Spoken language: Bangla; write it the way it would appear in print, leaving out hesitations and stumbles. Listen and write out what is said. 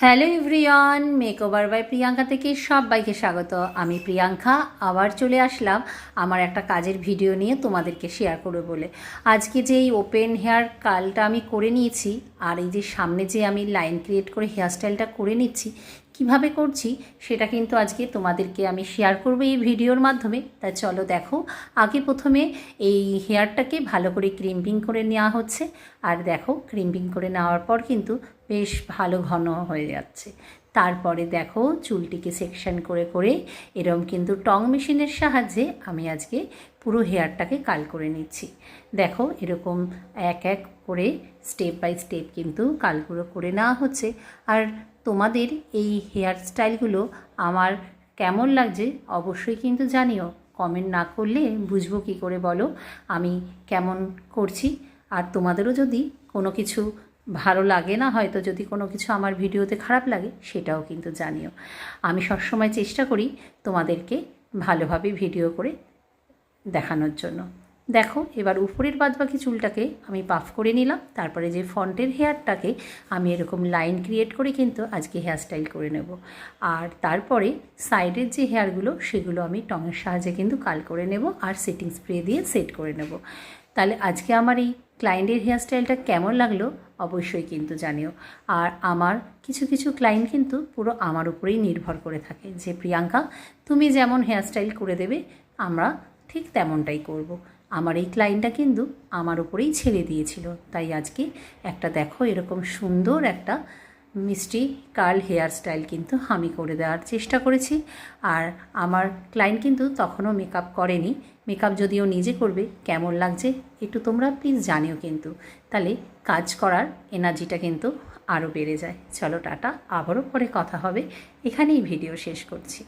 Hello everyone, makeover by Priyanka থেকে সবাইকে স্বাগত। আমি প্রিয়াঙ্কা আবার চলে আসলাম আমার একটা কাজের ভিডিও নিয়ে তোমাদেরকে শেয়ার করবো বলে। আজকে যে এই ওপেন হেয়ার কালটা আমি করে নিয়েছি, আর এই যে সামনে যে আমি লাইন ক্রিয়েট করে হেয়ারস্টাইলটা করে নিচ্ছি, কিভাবে করছি সেটা কিন্তু আজকে তোমাদেরকে আমি শেয়ার করবো এই ভিডিওর মাধ্যমে। তাই চলো দেখো। আগে প্রথমে এই হেয়ারটাকে ভালো করে ক্রিম্পিং করে নেওয়া হচ্ছে, আর দেখো ক্রিম্পিং করে নেওয়ার পর কিন্তু বেশ ভালো ঘন হয়ে যাচ্ছে। তারপরে দেখো চুলটিকে সেকশন করে করে এরকম কিন্তু টং মেশিনের সাহায্যে আমি আজকে পুরো হেয়ারটাকে কাল করে নিচ্ছি। দেখো এরকম এক এক করে স্টেপ বাই স্টেপ কিন্তু কালগুলো করে নেওয়া হচ্ছে। আর তোমাদের এই হেয়ার স্টাইলগুলো আমার কেমন লাগছে অবশ্যই কিন্তু জানিও। কমেন্ট না করলে বুঝবো কী করে বলো আমি কেমন করছি। আর তোমাদেরও যদি কোনো কিছু ভালো লাগে না, হয়তো যদি কোনো কিছু আমার ভিডিওতে খারাপ লাগে সেটাও কিন্তু জানিও। আমি সবসময় চেষ্টা করি তোমাদেরকে ভালোভাবে ভিডিও করে দেখানোর জন্য। দেখো এবার উপরের বাদবাকি চুলটাকে আমি পাফ করে নিলাম। তারপরে যে ফ্রন্টের হেয়ারটাকে আমি এরকম লাইন ক্রিয়েট করে কিন্তু আজকে হেয়ারস্টাইল করে নেব। আর তারপরে সাইডের যে হেয়ারগুলো সেগুলো আমি টঙের সাহায্যে কিন্তু কাল করে নেব, আর সেটিং স্প্রে দিয়ে সেট করে নেব। তাহলে আজকে আমার এই ক্লায়েন্টের হেয়ারস্টাইলটা কেমন লাগলো অবশ্যই কিন্তু জানিও। আর আমার কিছু কিছু ক্লায়েন্ট কিন্তু পুরো আমার উপরেই নির্ভর করে থাকে যে প্রিয়াঙ্কা তুমি যেমন হেয়ারস্টাইল করে দেবে আমরা ঠিক তেমনটাই করব। আমার এই ক্লায়েন্টটা কিন্তু আমার উপরেই ছেড়ে দিয়েছিল, তাই আজকে একটা দেখো এরকম সুন্দর একটা মিষ্টি কার্ল হেয়ার স্টাইল কিন্তু আমি করে দেওয়ার চেষ্টা করেছি। আর আমার ক্লায়েন্ট কিন্তু তখনও মেকআপ করেনি। মেকআপ যদিও নিজে করবে, কেমন লাগছে একটু তোমরা প্লিজ জানিও কিন্তু। তাহলে কাজ করার এনার্জিটা কিন্তু আরও বেড়ে যায়। চলো টাটা, আবারও পরে কথা হবে। এখানেই ভিডিও শেষ করছি।